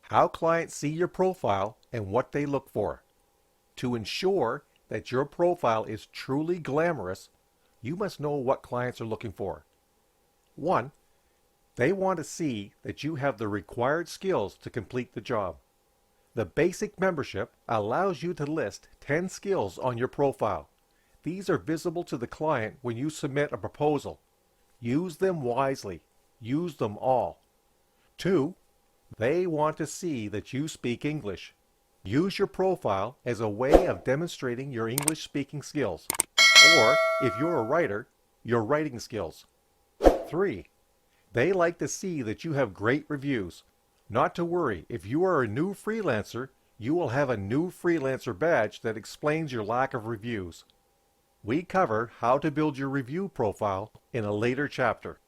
how clients see your profile and what they look for. To ensure that your profile is truly glamorous, you must know what clients are looking for. 1. They want to see that you have the required skills to complete the job. The basic membership allows you to list 10 skills on your profile. These are visible to the client when you submit a proposal. Use them wisely. Use them all. 2. They want to see that you speak English. Use your profile as a way of demonstrating your English speaking skills, or if you're a writer, your writing skills. 3. They like to see that you have great reviews. Not to worry, if you are a new freelancer, you will have a new freelancer badge that explains your lack of reviews. We cover how to build your review profile in a later chapter.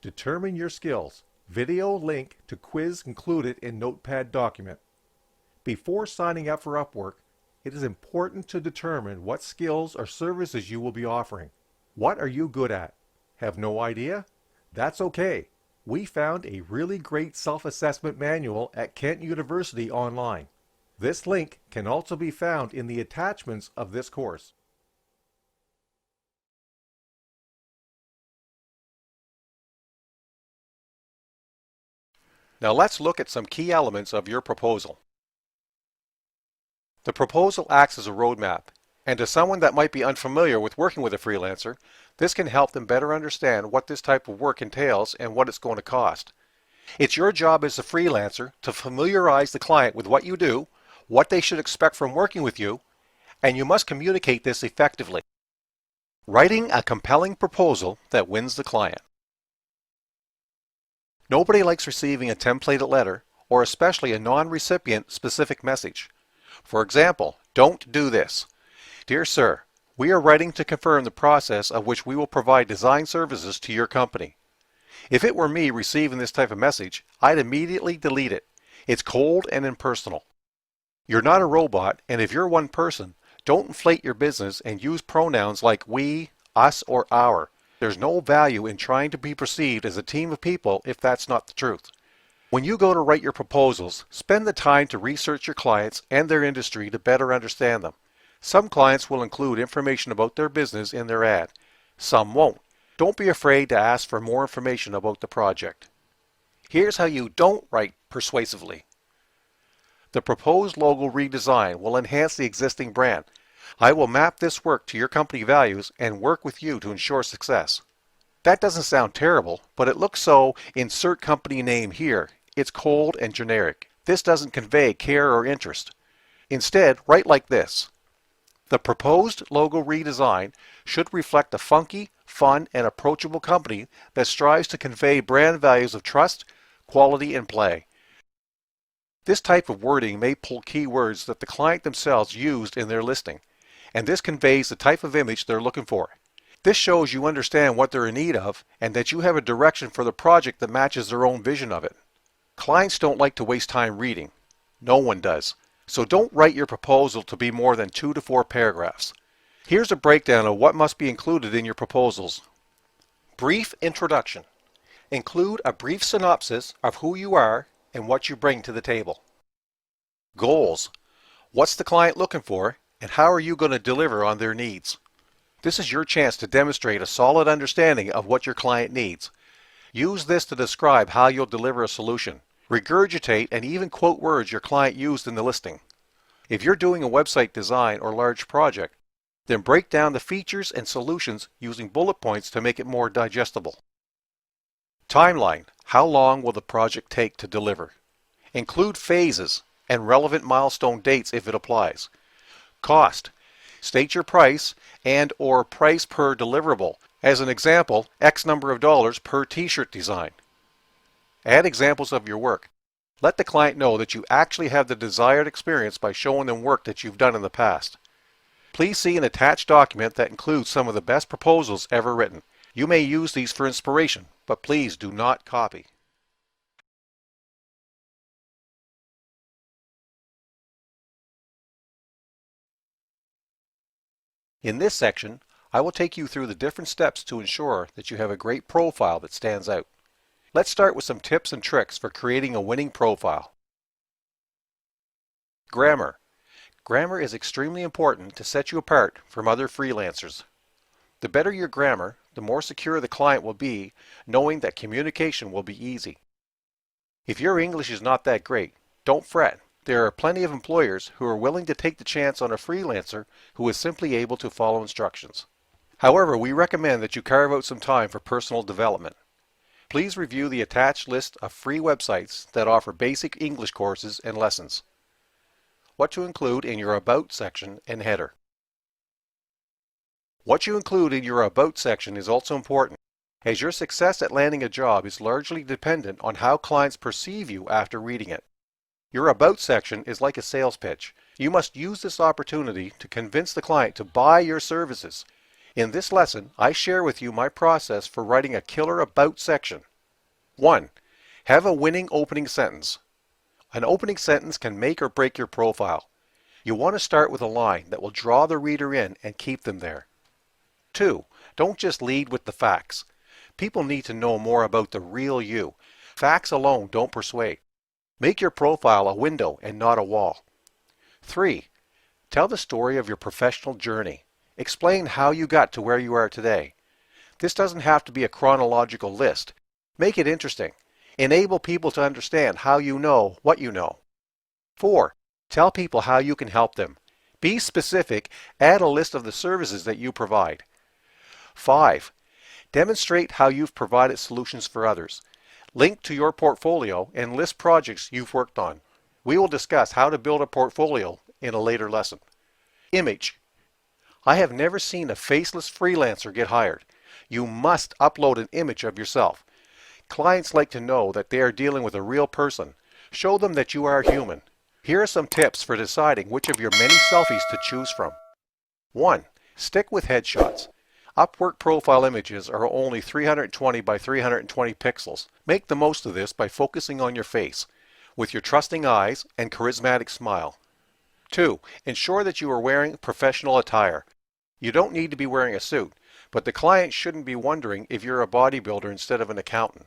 Determine your skills. Video link to quiz included in Notepad document. Before signing up for Upwork, it is important to determine what skills or services you will be offering. What are you good at? Have no idea? That's okay. We found a really great self-assessment manual at Kent University online. This link can also be found in the attachments of this course. Now let's look at some key elements of your proposal. The proposal acts as a roadmap, and to someone that might be unfamiliar with working with a freelancer, this can help them better understand what this type of work entails and what it's going to cost. It's your job as a freelancer to familiarize the client with what you do, what they should expect from working with you, and you must communicate this effectively. Writing a compelling proposal that wins the client. Nobody likes receiving a templated letter, or especially a non-recipient specific message. For example, don't do this. Dear sir, we are writing to confirm the process of which we will provide design services to your company. If it were me receiving this type of message, I'd immediately delete it. It's cold and impersonal. You're not a robot, and if you're one person, don't inflate your business and use pronouns like we, us, or our. There's no value in trying to be perceived as a team of people if that's not the truth. When you go to write your proposals, spend the time to research your clients and their industry to better understand them. Some clients will include information about their business in their ad. Some won't. Don't be afraid to ask for more information about the project. Here's how you don't write persuasively. The proposed logo redesign will enhance the existing brand. I will map this work to your company values and work with you to ensure success. That doesn't sound terrible, but it looks so. Insert company name here. It's cold and generic. This doesn't convey care or interest. Instead, write like this. The proposed logo redesign should reflect a funky, fun, and approachable company that strives to convey brand values of trust, quality, and play. This type of wording may pull keywords that the client themselves used in their listing, and this conveys the type of image they're looking for. This shows you understand what they're in need of and that you have a direction for the project that matches their own vision of it. Clients don't like to waste time reading. No one does. So don't write your proposal to be more than 2 to 4 paragraphs. Here's a breakdown of what must be included in your proposals. Brief introduction. Include a brief synopsis of who you are and what you bring to the table. Goals. What's the client looking for and how are you going to deliver on their needs? This is your chance to demonstrate a solid understanding of what your client needs. Use this to describe how you'll deliver a solution. Regurgitate and even quote words your client used in the listing. If you're doing a website design or large project, then break down the features and solutions using bullet points to make it more digestible. Timeline. How long will the project take to deliver? Include phases and relevant milestone dates if it applies. Cost. State your price and or price per deliverable. As an example, X number of dollars per t-shirt design. Add examples of your work. Let the client know that you actually have the desired experience by showing them work that you've done in the past. Please see an attached document that includes some of the best proposals ever written. You may use these for inspiration, but please do not copy. In this section, I will take you through the different steps to ensure that you have a great profile that stands out. Let's start with some tips and tricks for creating a winning profile. Grammar. Grammar is extremely important to set you apart from other freelancers. The better your grammar, the more secure the client will be, knowing that communication will be easy. If your English is not that great, don't fret. There are plenty of employers who are willing to take the chance on a freelancer who is simply able to follow instructions. However, we recommend that you carve out some time for personal development. Please review the attached list of free websites that offer basic English courses and lessons. What to include in your About section and header. What you include in your About section is also important, as your success at landing a job is largely dependent on how clients perceive you after reading it. Your About section is like a sales pitch. You must use this opportunity to convince the client to buy your services. In this lesson, I share with you my process for writing a killer About section. 1. Have a winning opening sentence. An opening sentence can make or break your profile. You want to start with a line that will draw the reader in and keep them there. 2. Don't just lead with the facts. People need to know more about the real you. Facts alone don't persuade. Make your profile a window and not a wall. 3. Tell the story of your professional journey. Explain how you got to where you are today. This doesn't have to be a chronological list. Make it interesting. Enable people to understand how you know what you know. 4. Tell people how you can help them. Be specific. Add a list of the services that you provide. 5. Demonstrate how you've provided solutions for others. Link to your portfolio and list projects you've worked on. We will discuss how to build a portfolio in a later lesson. Image. I have never seen a faceless freelancer get hired. You must upload an image of yourself. Clients like to know that they are dealing with a real person. Show them that you are human. Here are some tips for deciding which of your many selfies to choose from. 1. Stick with headshots. Upwork profile images are only 320 by 320 pixels. Make the most of this by focusing on your face, with your trusting eyes and charismatic smile. 2. Ensure that you are wearing professional attire. You don't need to be wearing a suit, but the client shouldn't be wondering if you're a bodybuilder instead of an accountant.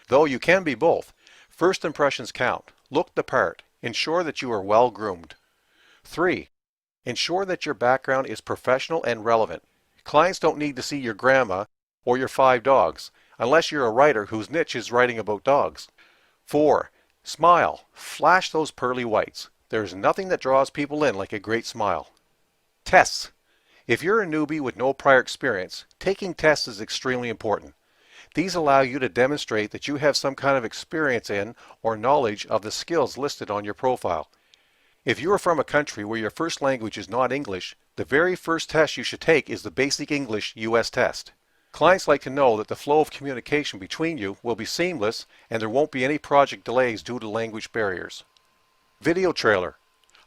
Though you can be both. First impressions count. Look the part. Ensure that you are well groomed. 3. Ensure that your background is professional and relevant. Clients don't need to see your grandma or your 5 dogs, unless you're a writer whose niche is writing about dogs. 4. Smile. Flash those pearly whites. There's nothing that draws people in like a great smile. Tests. If you're a newbie with no prior experience, taking tests is extremely important. These allow you to demonstrate that you have some kind of experience in or knowledge of the skills listed on your profile. If you are from a country where your first language is not English, the very first test you should take is the Basic English US test. Clients like to know that the flow of communication between you will be seamless and there won't be any project delays due to language barriers. Video trailer.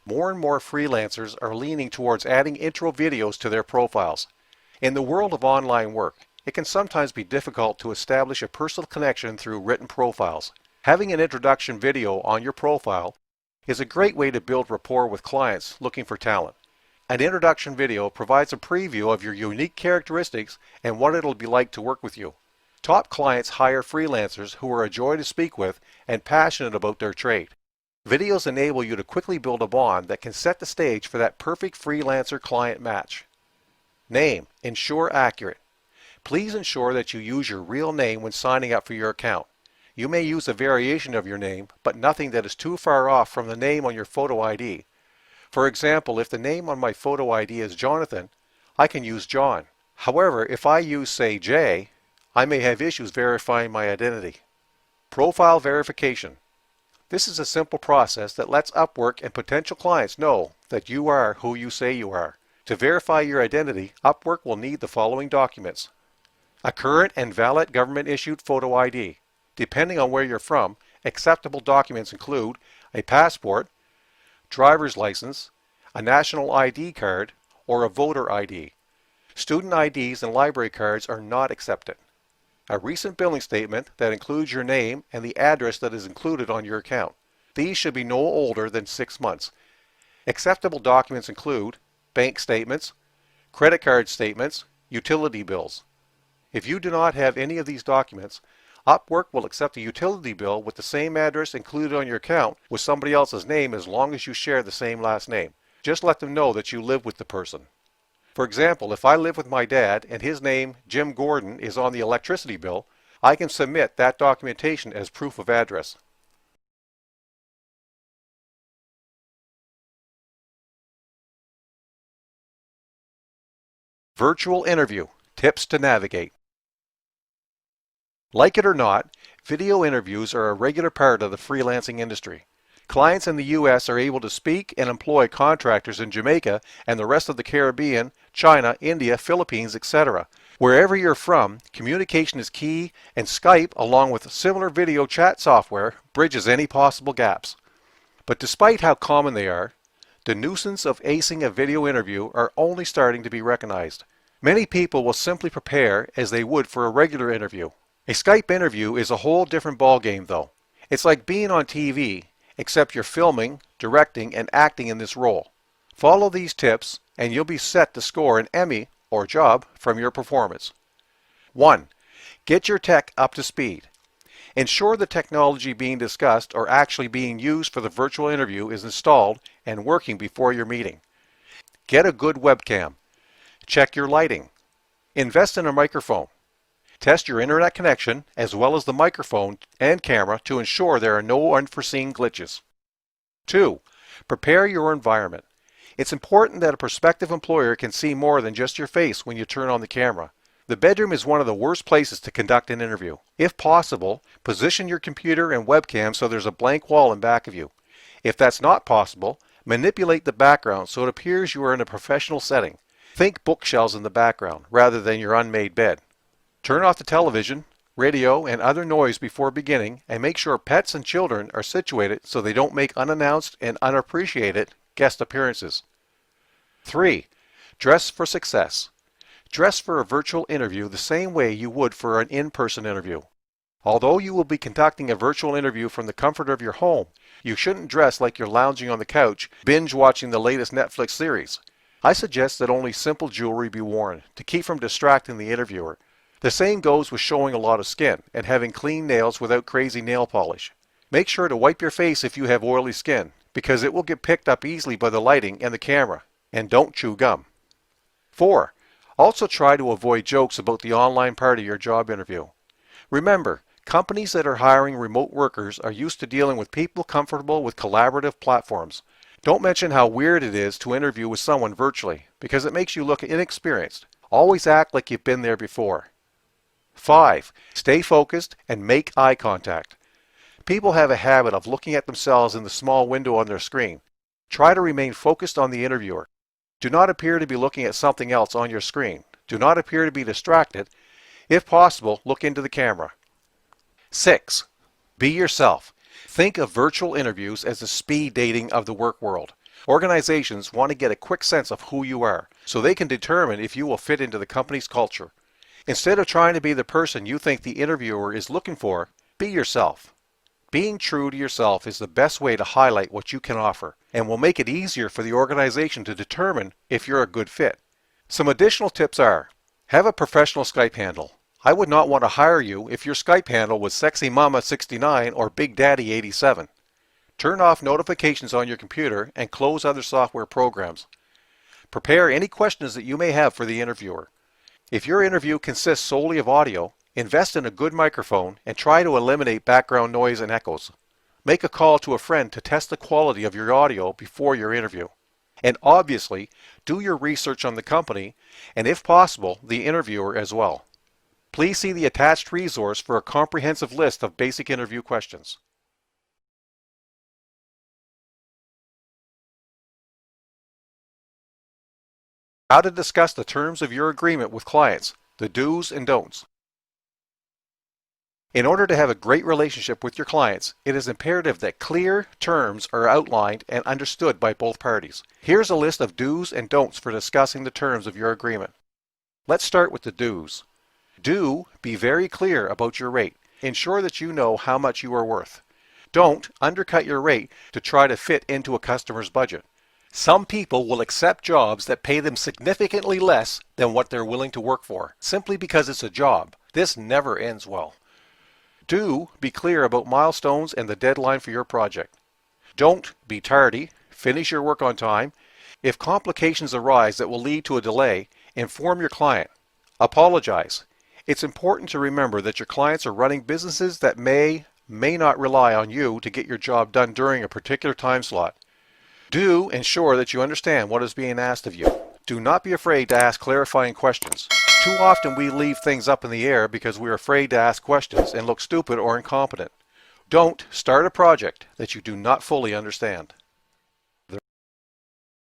More and more freelancers are leaning towards adding intro videos to their profiles. In the world of online work, it can sometimes be difficult to establish a personal connection through written profiles. Having an introduction video on your profile is a great way to build rapport with clients looking for talent. An introduction video provides a preview of your unique characteristics and what it'll be like to work with you. Top clients hire freelancers who are a joy to speak with and passionate about their trade. Videos enable you to quickly build a bond that can set the stage for that perfect freelancer-client match. Name. Ensure accurate. Please ensure that you use your real name when signing up for your account. You may use a variation of your name, but nothing that is too far off from the name on your photo ID. For example, if the name on my photo ID is Jonathan, I can use John. However, if I use, say, Jay, I may have issues verifying my identity. Profile verification. This is a simple process that lets Upwork and potential clients know that you are who you say you are. To verify your identity, Upwork will need the following documents. A current and valid government-issued photo ID. Depending on where you're from, acceptable documents include a passport, driver's license, a national ID card, or a voter ID. Student IDs and library cards are not accepted. A recent billing statement that includes your name and the address that is included on your account. These should be no older than 6 months. Acceptable documents include bank statements, credit card statements, utility bills. If you do not have any of these documents, Upwork will accept a utility bill with the same address included on your account with somebody else's name as long as you share the same last name. Just let them know that you live with the person. For example, if I live with my dad and his name, Jim Gordon, is on the electricity bill, I can submit that documentation as proof of address. Virtual interview, tips to navigate. Like it or not, video interviews are a regular part of the freelancing industry. Clients in the US are able to speak and employ contractors in Jamaica and the rest of the Caribbean, China, India, Philippines, etc. Wherever you're from, communication is key, and Skype, along with similar video chat software, bridges any possible gaps. But despite how common they are, the nuisance of acing a video interview are only starting to be recognized. Many people will simply prepare as they would for a regular interview. A Skype interview is a whole different ballgame though. It's like being on TV, except you're filming, directing, and acting in this role. Follow these tips and you'll be set to score an Emmy or job from your performance. 1. Get your tech up to speed. Ensure the technology being discussed or actually being used for the virtual interview is installed and working before your meeting. Get a good webcam. Check your lighting. Invest in a microphone. Test your internet connection as well as the microphone and camera to ensure there are no unforeseen glitches. 2. Prepare your environment. It's important that a prospective employer can see more than just your face when you turn on the camera. The bedroom is one of the worst places to conduct an interview. If possible, position your computer and webcam so there's a blank wall in back of you. If that's not possible, manipulate the background so it appears you are in a professional setting. Think bookshelves in the background rather than your unmade bed. Turn off the television, radio, and other noise before beginning, and make sure pets and children are situated so they don't make unannounced and unappreciated guest appearances. 3. Dress for success. Dress for a virtual interview the same way you would for an in-person interview. Although you will be conducting a virtual interview from the comfort of your home, you shouldn't dress like you're lounging on the couch, binge watching the latest Netflix series. I suggest that only simple jewelry be worn to keep from distracting the interviewer. The same goes with showing a lot of skin and having clean nails without crazy nail polish. Make sure to wipe your face if you have oily skin, because it will get picked up easily by the lighting and the camera. And don't chew gum. 4. Also try to avoid jokes about the online part of your job interview. Remember, companies that are hiring remote workers are used to dealing with people comfortable with collaborative platforms. Don't mention how weird it is to interview with someone virtually, because it makes you look inexperienced. Always act like you've been there before. 5. Stay focused and make eye contact. People have a habit of looking at themselves in the small window on their screen. Try to remain focused on the interviewer. Do not appear to be looking at something else on your screen. Do not appear to be distracted. If possible, look into the camera. 6. Be yourself. Think of virtual interviews as the speed dating of the work world. Organizations want to get a quick sense of who you are, so they can determine if you will fit into the company's culture. Instead of trying to be the person you think the interviewer is looking for, be yourself. Being true to yourself is the best way to highlight what you can offer, and will make it easier for the organization to determine if you're a good fit. Some additional tips are: have a professional Skype handle. I would not want to hire you if your Skype handle was Sexy Mama 69 or Big Daddy 87. Turn off notifications on your computer and close other software programs. Prepare any questions that you may have for the interviewer. If your interview consists solely of audio, invest in a good microphone and try to eliminate background noise and echoes. Make a call to a friend to test the quality of your audio before your interview. And obviously, do your research on the company and, if possible, the interviewer as well. Please see the attached resource for a comprehensive list of basic interview questions. How to discuss the terms of your agreement with clients, the do's and don'ts. In order to have a great relationship with your clients, it is imperative that clear terms are outlined and understood by both parties. Here's a list of do's and don'ts for discussing the terms of your agreement. Let's start with the do's. Do be very clear about your rate. Ensure that you know how much you are worth. Don't undercut your rate to try to fit into a customer's budget. Some people will accept jobs that pay them significantly less than what they're willing to work for, simply because it's a job. This never ends well. Do be clear about milestones and the deadline for your project. Don't be tardy. Finish your work on time. If complications arise that will lead to a delay, inform your client. Apologize. It's important to remember that your clients are running businesses that may not rely on you to get your job done during a particular time slot. Do ensure that you understand what is being asked of you. Do not be afraid to ask clarifying questions. Too often we leave things up in the air because we're afraid to ask questions and look stupid or incompetent. Don't start a project that you do not fully understand.